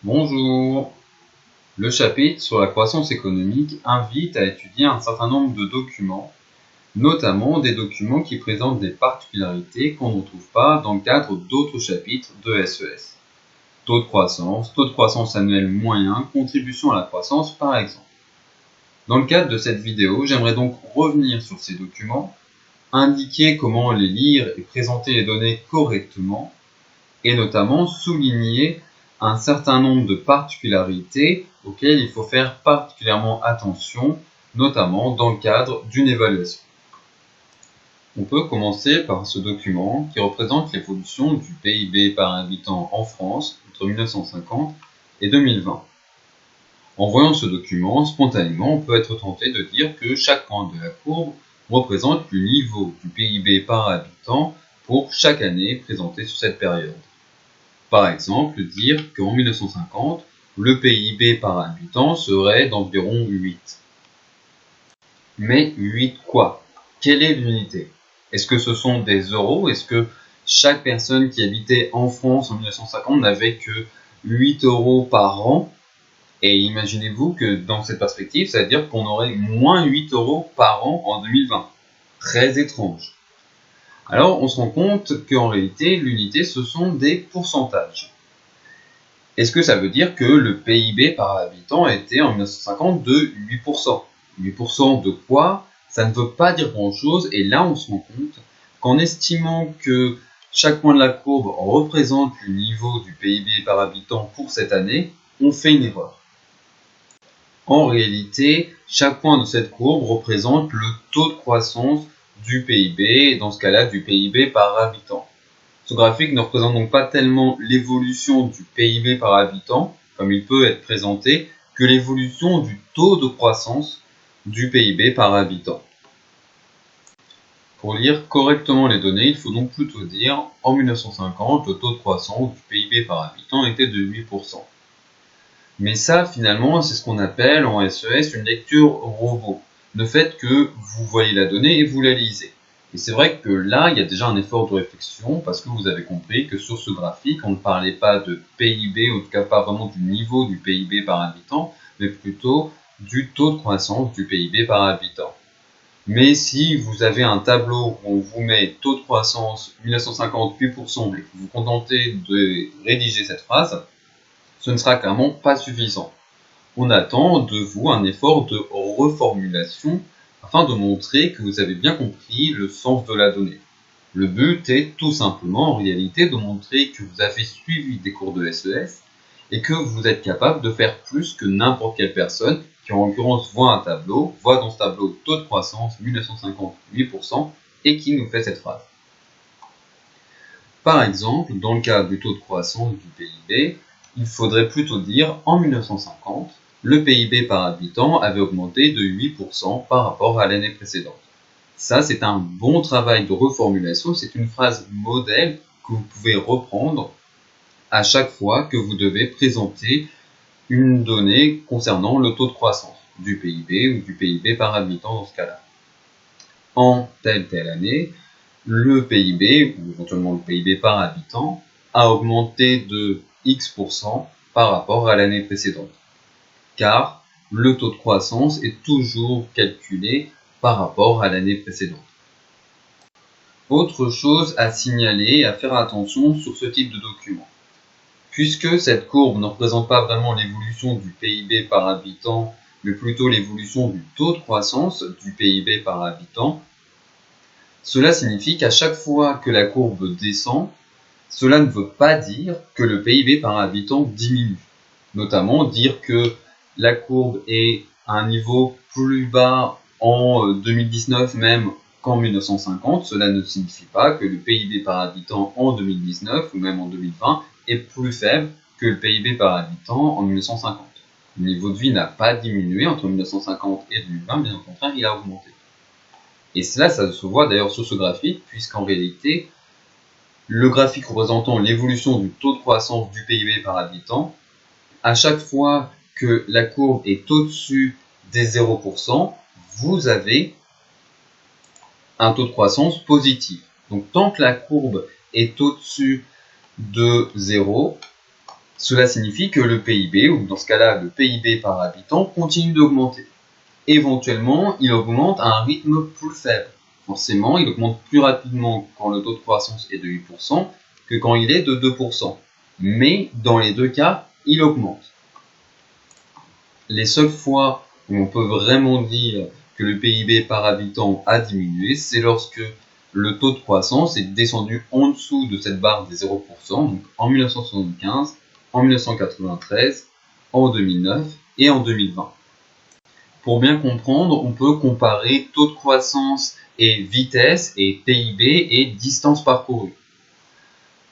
Bonjour. Le chapitre sur la croissance économique invite à étudier un certain nombre de documents, notamment des documents qui présentent des particularités qu'on ne retrouve pas dans le cadre d'autres chapitres de SES. Taux de croissance annuel moyen, contribution à la croissance par exemple. Dans le cadre de cette vidéo, j'aimerais donc revenir sur ces documents, indiquer comment les lire et présenter les données correctement, et notamment souligner un certain nombre de particularités auxquelles il faut faire particulièrement attention, notamment dans le cadre d'une évaluation. On peut commencer par ce document qui représente l'évolution du PIB par habitant en France entre 1950 et 2020. En voyant ce document, spontanément, on peut être tenté de dire que chaque point de la courbe représente le niveau du PIB par habitant pour chaque année présentée sur cette période. Par exemple, dire qu'en 1950, le PIB par habitant serait d'environ 8. Mais 8 quoi? Quelle est l'unité? Est-ce que ce sont des euros? Est-ce que chaque personne qui habitait en France en 1950 n'avait que 8 euros par an? Et imaginez-vous que dans cette perspective, ça veut dire qu'on aurait moins 8 euros par an en 2020. Très étrange. Alors, on se rend compte qu'en réalité, l'unité, ce sont des pourcentages. Est-ce que ça veut dire que le PIB par habitant était en 1950 de 8%? 8% de quoi? Ça ne veut pas dire grand-chose, et là, on se rend compte qu'en estimant que chaque point de la courbe représente le niveau du PIB par habitant pour cette année, on fait une erreur. En réalité, chaque point de cette courbe représente le taux de croissance du PIB, et dans ce cas-là, du PIB par habitant. Ce graphique ne représente donc pas tellement l'évolution du PIB par habitant, comme il peut être présenté, que l'évolution du taux de croissance du PIB par habitant. Pour lire correctement les données, il faut donc plutôt dire en 1950, le taux de croissance du PIB par habitant était de 8%. Mais ça, finalement, c'est ce qu'on appelle en SES une lecture robot. Le fait que vous voyez la donnée et vous la lisez. Et c'est vrai que là, il y a déjà un effort de réflexion parce que vous avez compris que sur ce graphique, on ne parlait pas de PIB, en tout cas pas vraiment du niveau du PIB par habitant, mais plutôt du taux de croissance du PIB par habitant. Mais si vous avez un tableau où on vous met taux de croissance 1950 8% et que vous vous contentez de rédiger cette phrase, ce ne sera clairement pas suffisant. On attend de vous un effort de reformulation afin de montrer que vous avez bien compris le sens de la donnée. Le but est tout simplement en réalité de montrer que vous avez suivi des cours de SES et que vous êtes capable de faire plus que n'importe quelle personne qui en l'occurrence voit un tableau, voit dans ce tableau taux de croissance 1950 8% et qui nous fait cette phrase. Par exemple, dans le cas du taux de croissance du PIB, il faudrait plutôt dire en 1950, le PIB par habitant avait augmenté de 8% par rapport à l'année précédente. Ça, c'est un bon travail de reformulation, c'est une phrase modèle que vous pouvez reprendre à chaque fois que vous devez présenter une donnée concernant le taux de croissance du PIB ou du PIB par habitant dans ce cas-là. En telle année, le PIB, ou éventuellement le PIB par habitant, a augmenté de X% par rapport à l'année précédente. Car le taux de croissance est toujours calculé par rapport à l'année précédente. Autre chose à signaler et à faire attention sur ce type de document. Puisque cette courbe ne représente pas vraiment l'évolution du PIB par habitant, mais plutôt l'évolution du taux de croissance du PIB par habitant, cela signifie qu'à chaque fois que la courbe descend, cela ne veut pas dire que le PIB par habitant diminue. Notamment dire que la courbe est à un niveau plus bas en 2019 même qu'en 1950, cela ne signifie pas que le PIB par habitant en 2019 ou même en 2020 est plus faible que le PIB par habitant en 1950. Le niveau de vie n'a pas diminué entre 1950 et 2020, bien au contraire, il a augmenté. Et cela, ça se voit d'ailleurs sur ce graphique, puisqu'en réalité, le graphique représentant l'évolution du taux de croissance du PIB par habitant, à chaque fois que la courbe est au-dessus des 0%, vous avez un taux de croissance positif. Donc tant que la courbe est au-dessus de 0, Cela signifie que le PIB, ou dans ce cas-là le PIB par habitant, continue d'augmenter. Éventuellement, il augmente à un rythme plus faible. Forcément, il augmente plus rapidement quand le taux de croissance est de 8% que quand il est de 2%. Mais dans les deux cas, il augmente. Les seules fois où on peut vraiment dire que le PIB par habitant a diminué, c'est lorsque le taux de croissance est descendu en dessous de cette barre des 0%, donc en 1975, en 1993, en 2009 et en 2020. Pour bien comprendre, on peut comparer taux de croissance et vitesse et PIB et distance parcourue.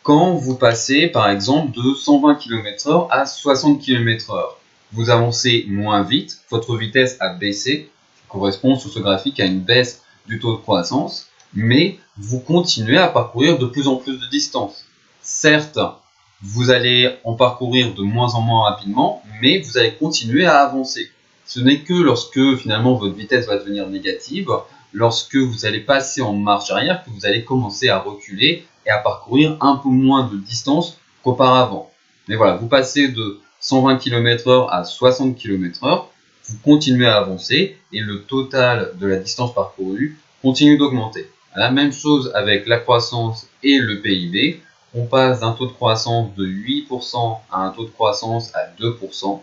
Quand vous passez par exemple de 120 km/h à 60 km/h, vous avancez moins vite, votre vitesse a baissé, qui correspond sur ce graphique à une baisse du taux de croissance, mais vous continuez à parcourir de plus en plus de distance. Certes, vous allez en parcourir de moins en moins rapidement, mais vous allez continuer à avancer. Ce n'est que lorsque finalement votre vitesse va devenir négative, lorsque vous allez passer en marche arrière, que vous allez commencer à reculer et à parcourir un peu moins de distance qu'auparavant. Mais voilà, vous passez de 120 km/h à 60 km/h, vous continuez à avancer et le total de la distance parcourue continue d'augmenter. La même chose avec la croissance et le PIB. On passe d'un taux de croissance de 8% à un taux de croissance à 2%.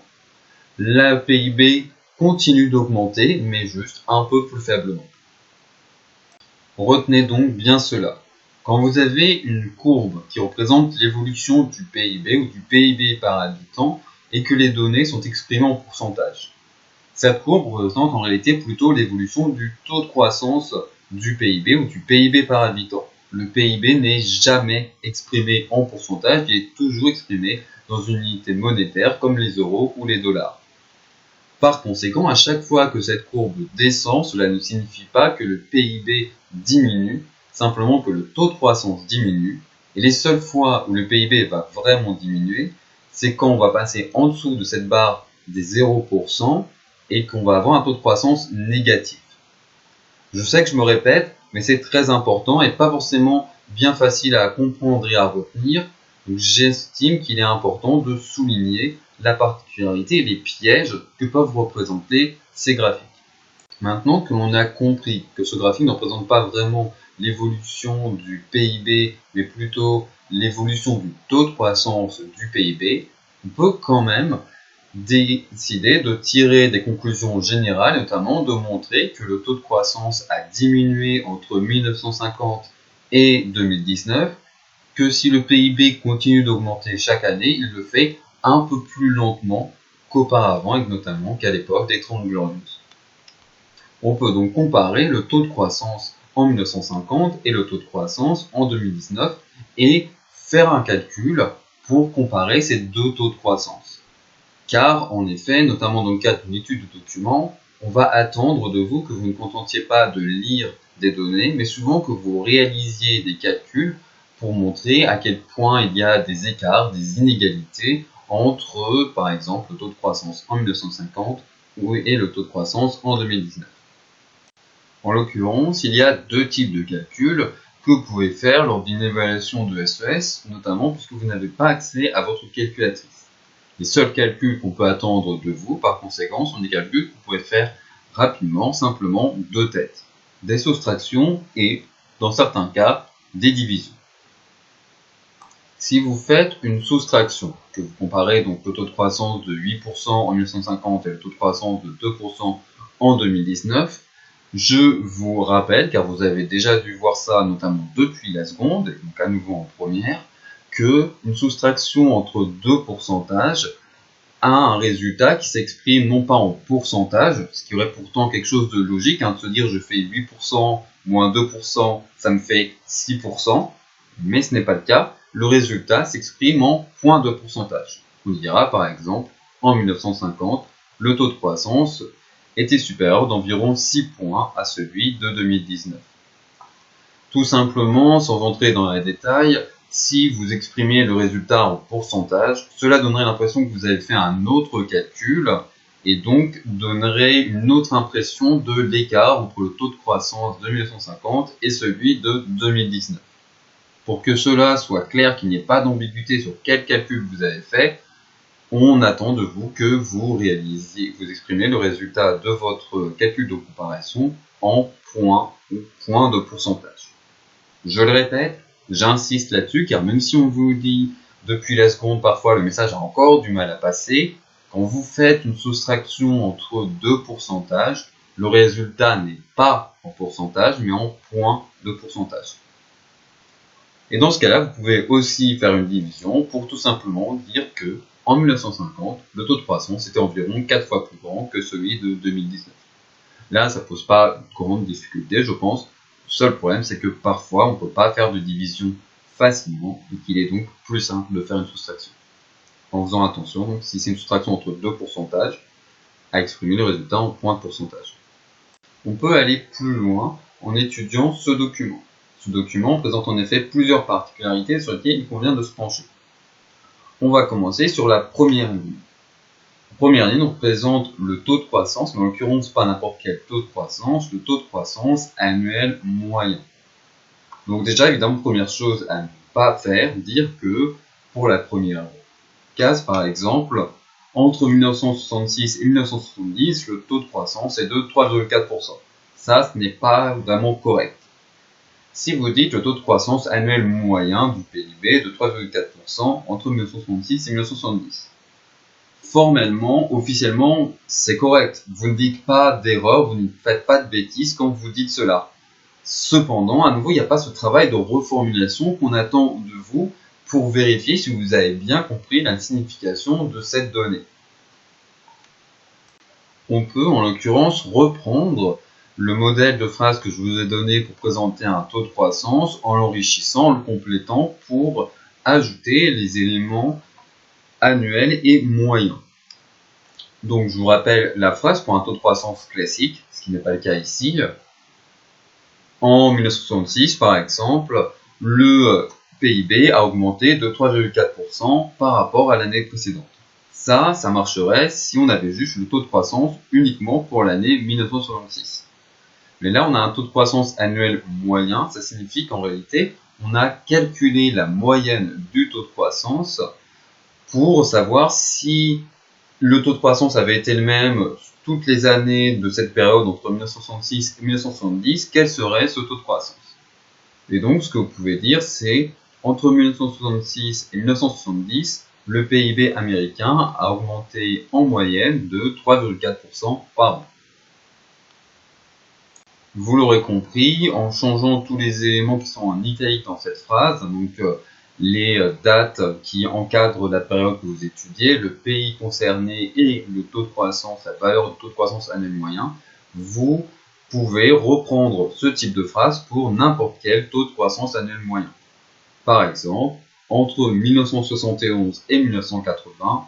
Le PIB continue d'augmenter, mais juste un peu plus faiblement. Retenez donc bien cela. Quand vous avez une courbe qui représente l'évolution du PIB ou du PIB par habitant et que les données sont exprimées en pourcentage, cette courbe représente en réalité plutôt l'évolution du taux de croissance du PIB ou du PIB par habitant. Le PIB n'est jamais exprimé en pourcentage, il est toujours exprimé dans une unité monétaire comme les euros ou les dollars. Par conséquent, à chaque fois que cette courbe descend, cela ne signifie pas que le PIB diminue, simplement que le taux de croissance diminue. Et les seules fois où le PIB va vraiment diminuer, c'est quand on va passer en dessous de cette barre des 0% et qu'on va avoir un taux de croissance négatif. Je sais que je me répète, mais c'est très important et pas forcément bien facile à comprendre et à retenir. Donc j'estime qu'il est important de souligner la particularité et les pièges que peuvent représenter ces graphiques. Maintenant que l'on a compris que ce graphique ne représente pas vraiment l'évolution du PIB, mais plutôt l'évolution du taux de croissance du PIB, on peut quand même décider de tirer des conclusions générales, notamment de montrer que le taux de croissance a diminué entre 1950 et 2019, que si le PIB continue d'augmenter chaque année, il le fait un peu plus lentement qu'auparavant, et notamment qu'à l'époque des 30 Glorieuses. On peut donc comparer le taux de croissance en 1950 et le taux de croissance en 2019 et faire un calcul pour comparer ces deux taux de croissance. Car, en effet, notamment dans le cadre d'une étude de document, on va attendre de vous que vous ne contentiez pas de lire des données, mais souvent que vous réalisiez des calculs pour montrer à quel point il y a des écarts, des inégalités entre, par exemple, le taux de croissance en 1950 et le taux de croissance en 2019. En l'occurrence, il y a deux types de calculs que vous pouvez faire lors d'une évaluation de SES, notamment puisque vous n'avez pas accès à votre calculatrice. Les seuls calculs qu'on peut attendre de vous, par conséquent, sont des calculs que vous pouvez faire rapidement, simplement de tête. Des soustractions et, dans certains cas, des divisions. Si vous faites une soustraction, que vous comparez donc le taux de croissance de 8% en 1950 et le taux de croissance de 2% en 2019, je vous rappelle, car vous avez déjà dû voir ça notamment depuis la seconde, donc à nouveau en première, qu'une soustraction entre deux pourcentages a un résultat qui s'exprime non pas en pourcentage, ce qui aurait pourtant quelque chose de logique, de se dire je fais 8% moins 2%, ça me fait 6%, mais ce n'est pas le cas. Le résultat s'exprime en points de pourcentage. On dira par exemple, en 1950, le taux de croissance était supérieur d'environ 6 points à celui de 2019. Tout simplement, sans entrer dans les détails, si vous exprimiez le résultat en pourcentage, cela donnerait l'impression que vous avez fait un autre calcul et donc donnerait une autre impression de l'écart entre le taux de croissance de 1950 et celui de 2019. Pour que cela soit clair, qu'il n'y ait pas d'ambiguïté sur quel calcul vous avez fait, on attend de vous que vous exprimez le résultat de votre calcul de comparaison en points ou points de pourcentage. Je le répète, j'insiste là-dessus, car même si on vous dit depuis la seconde, parfois le message a encore du mal à passer, quand vous faites une soustraction entre deux pourcentages, le résultat n'est pas en pourcentage, mais en points de pourcentage. Et dans ce cas-là, vous pouvez aussi faire une division pour tout simplement dire que en 1950, le taux de croissance était environ 4 fois plus grand que celui de 2019. Là, ça ne pose pas de grande difficulté, je pense. Le seul problème, c'est que parfois, on ne peut pas faire de division facilement et qu'il est donc plus simple de faire une soustraction. En faisant attention, donc, si c'est une soustraction entre deux pourcentages, à exprimer le résultat en points de pourcentage. On peut aller plus loin en étudiant ce document. Ce document présente en effet plusieurs particularités sur lesquelles il convient de se pencher. On va commencer sur la première ligne. La première ligne représente le taux de croissance, mais en l'occurrence pas n'importe quel taux de croissance, le taux de croissance annuel moyen. Donc déjà, évidemment, première chose à ne pas faire, dire que pour la première case, par exemple, entre 1966 et 1970, le taux de croissance est de 3,4%. Ça, ce n'est pas vraiment correct. Si vous dites le taux de croissance annuel moyen du PIB de 3,4% entre 1966 et 1970. Formellement, officiellement, c'est correct. Vous ne dites pas d'erreur, vous ne faites pas de bêtises quand vous dites cela. Cependant, à nouveau, il n'y a pas ce travail de reformulation qu'on attend de vous pour vérifier si vous avez bien compris la signification de cette donnée. On peut, en l'occurrence, reprendre le modèle de phrase que je vous ai donné pour présenter un taux de croissance en l'enrichissant, en le complétant pour ajouter les éléments annuels et moyens. Donc, je vous rappelle la phrase pour un taux de croissance classique, ce qui n'est pas le cas ici. En 1966, par exemple, le PIB a augmenté de 3,4% par rapport à l'année précédente. Ça marcherait si on avait juste le taux de croissance uniquement pour l'année 1966. Mais là, on a un taux de croissance annuel moyen. Ça signifie qu'en réalité, on a calculé la moyenne du taux de croissance pour savoir si le taux de croissance avait été le même toutes les années de cette période entre 1966 et 1970, quel serait ce taux de croissance? Et donc, ce que vous pouvez dire, c'est entre 1966 et 1970, le PIB américain a augmenté en moyenne de 3,4% par an. Vous l'aurez compris, en changeant tous les éléments qui sont en italique dans cette phrase, donc les dates qui encadrent la période que vous étudiez, le pays concerné et le taux de croissance, la valeur du taux de croissance annuel moyen, vous pouvez reprendre ce type de phrase pour n'importe quel taux de croissance annuel moyen. Par exemple, entre 1971 et 1980,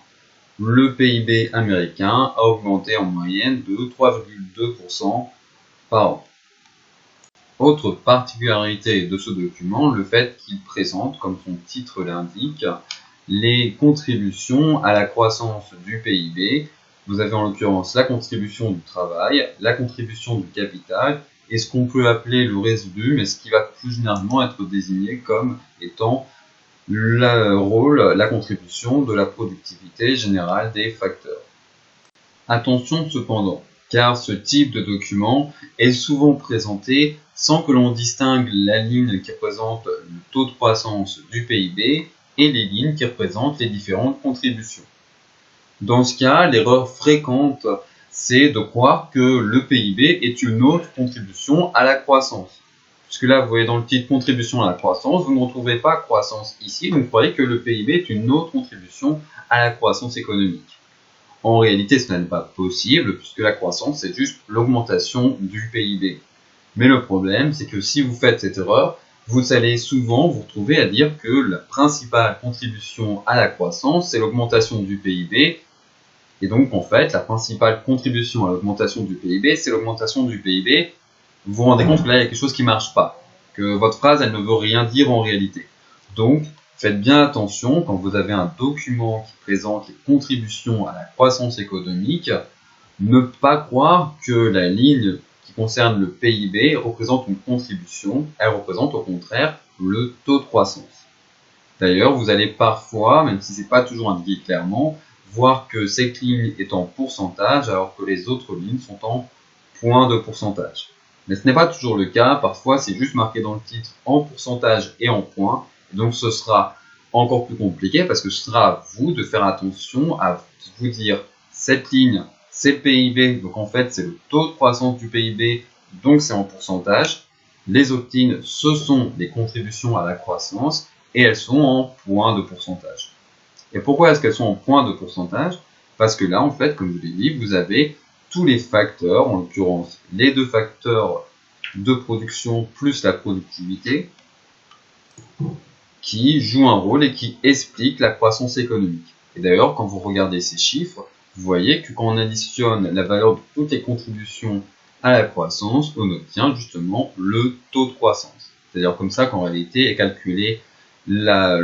le PIB américain a augmenté en moyenne de 3,2% par an. Autre particularité de ce document, le fait qu'il présente, comme son titre l'indique, les contributions à la croissance du PIB. Vous avez en l'occurrence la contribution du travail, la contribution du capital et ce qu'on peut appeler le résidu, mais ce qui va plus généralement être désigné comme étant le rôle, la contribution de la productivité générale des facteurs. Attention cependant, car ce type de document est souvent présenté sans que l'on distingue la ligne qui représente le taux de croissance du PIB et les lignes qui représentent les différentes contributions. Dans ce cas, l'erreur fréquente, c'est de croire que le PIB est une autre contribution à la croissance. Puisque là, vous voyez dans le titre contribution à la croissance, vous ne retrouvez pas croissance ici, donc vous croyez que le PIB est une autre contribution à la croissance économique. En réalité, cela n'est pas possible, puisque la croissance, c'est juste l'augmentation du PIB. Mais le problème, c'est que si vous faites cette erreur, vous allez souvent vous retrouver à dire que la principale contribution à la croissance, c'est l'augmentation du PIB. Et donc, en fait, la principale contribution à l'augmentation du PIB, c'est l'augmentation du PIB. Vous vous rendez compte que là, il y a quelque chose qui ne marche pas, que votre phrase, elle ne veut rien dire en réalité. Donc, faites bien attention quand vous avez un document qui présente les contributions à la croissance économique, ne pas croire que la ligne qui concerne le PIB représente une contribution, elle représente au contraire le taux de croissance. D'ailleurs, vous allez parfois, même si ce n'est pas toujours indiqué clairement, voir que cette ligne est en pourcentage alors que les autres lignes sont en points de pourcentage. Mais ce n'est pas toujours le cas, parfois c'est juste marqué dans le titre en pourcentage et en points, et donc ce sera encore plus compliqué parce que ce sera à vous de faire attention à vous dire cette ligne c'est le PIB, donc en fait c'est le taux de croissance du PIB, donc c'est en pourcentage. Les autres lignes ce sont les contributions à la croissance et elles sont en points de pourcentage. Et pourquoi est-ce qu'elles sont en points de pourcentage? Parce que là en fait, comme je l'ai dit, vous avez tous les facteurs, en l'occurrence les deux facteurs de production plus la productivité, qui jouent un rôle et qui expliquent la croissance économique. Et d'ailleurs, quand vous regardez ces chiffres, vous voyez que quand on additionne la valeur de toutes les contributions à la croissance, on obtient justement le taux de croissance. C'est-à-dire comme ça qu'en réalité est calculée la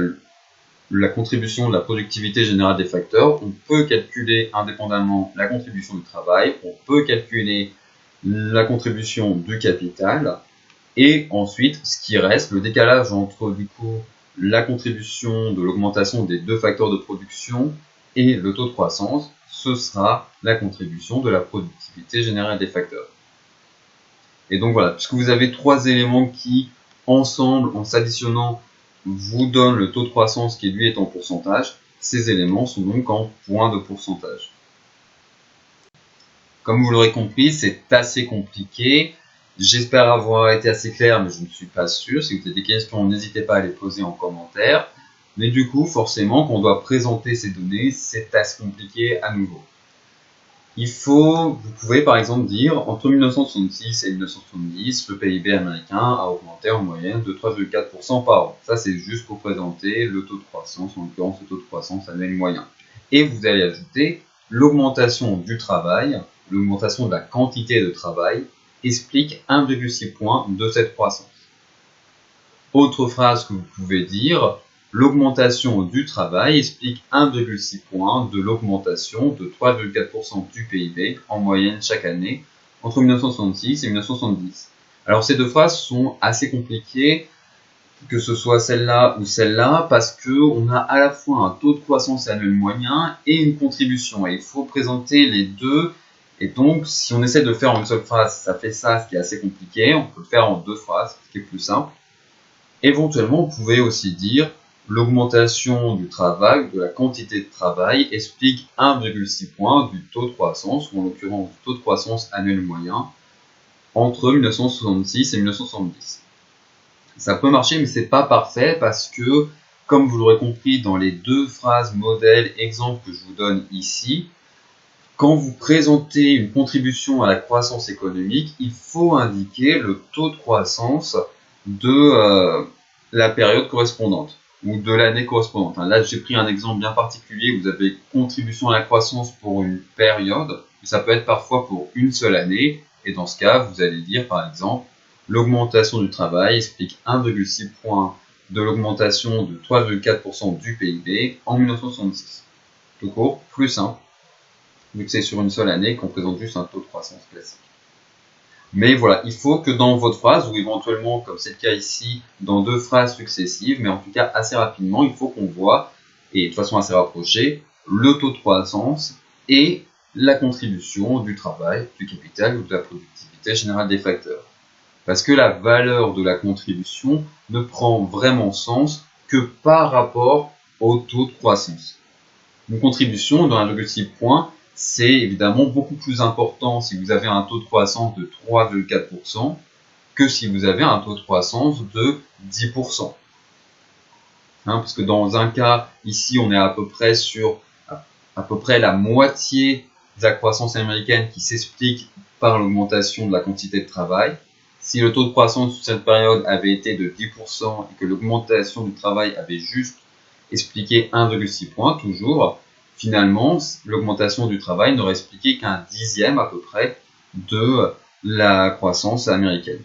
contribution de la productivité générale des facteurs. On peut calculer indépendamment la contribution du travail, on peut calculer la contribution du capital, et ensuite, ce qui reste, le décalage entre du coup la contribution de l'augmentation des deux facteurs de production et le taux de croissance, ce sera la contribution de la productivité générale des facteurs. Et donc voilà, puisque vous avez trois éléments qui, ensemble, en s'additionnant, vous donnent le taux de croissance qui lui est en pourcentage, ces éléments sont donc en points de pourcentage. Comme vous l'aurez compris, c'est assez compliqué. J'espère avoir été assez clair, mais je ne suis pas sûr. Si vous avez des questions, n'hésitez pas à les poser en commentaire. Mais du coup, forcément, quand on doit présenter ces données, c'est assez compliqué à nouveau. Vous pouvez par exemple dire, entre 1966 et 1970, le PIB américain a augmenté en moyenne de 3,4% par an. Ça, c'est juste pour présenter le taux de croissance, en l'occurrence le taux de croissance annuel moyen. Et vous allez ajouter l'augmentation du travail, l'augmentation de la quantité de travail, explique 1,6 points de cette croissance. Autre phrase que vous pouvez dire, l'augmentation du travail explique 1,6 points de l'augmentation de 3,4% du PIB en moyenne chaque année entre 1966 et 1970. Alors ces deux phrases sont assez compliquées, que ce soit celle-là ou celle-là, parce qu'on a à la fois un taux de croissance annuel moyen et une contribution. Et il faut présenter les deux. Et donc, si on essaie de le faire en une seule phrase, ça fait ça, ce qui est assez compliqué. On peut le faire en deux phrases, ce qui est plus simple. Éventuellement, vous pouvez aussi dire l'augmentation du travail, de la quantité de travail, explique 1,6 points du taux de croissance, ou en l'occurrence du taux de croissance annuel moyen, entre 1966 et 1970. Ça peut marcher, mais c'est pas parfait parce que, comme vous l'aurez compris dans les deux phrases modèles exemples que je vous donne ici, quand vous présentez une contribution à la croissance économique, il faut indiquer le taux de croissance de la période correspondante ou de l'année correspondante. Là, j'ai pris un exemple bien particulier. Vous avez contribution à la croissance pour une période. Ça peut être parfois pour une seule année. Et dans ce cas, vous allez dire, par exemple, l'augmentation du travail explique 1,6 points de l'augmentation de 3,4% du PIB en 1966. Tout court, plus simple, vu que c'est sur une seule année qu'on présente juste un taux de croissance classique. Mais voilà, il faut que dans votre phrase, ou éventuellement, comme c'est le cas ici, dans deux phrases successives, mais en tout cas assez rapidement, il faut qu'on voit, et de façon assez rapprochée, le taux de croissance et la contribution du travail, du capital ou de la productivité générale des facteurs. Parce que la valeur de la contribution ne prend vraiment sens que par rapport au taux de croissance. Une contribution dans 1,6 points, c'est évidemment beaucoup plus important si vous avez un taux de croissance de 3,4% que si vous avez un taux de croissance de 10%. Parce que dans un cas, ici, on est à peu près sur à peu près la moitié de la croissance américaine qui s'explique par l'augmentation de la quantité de travail. Si le taux de croissance sur cette période avait été de 10% et que l'augmentation du travail avait juste expliqué 1,6 points, toujours, finalement, l'augmentation du travail n'aurait expliqué qu'un dixième à peu près de la croissance américaine.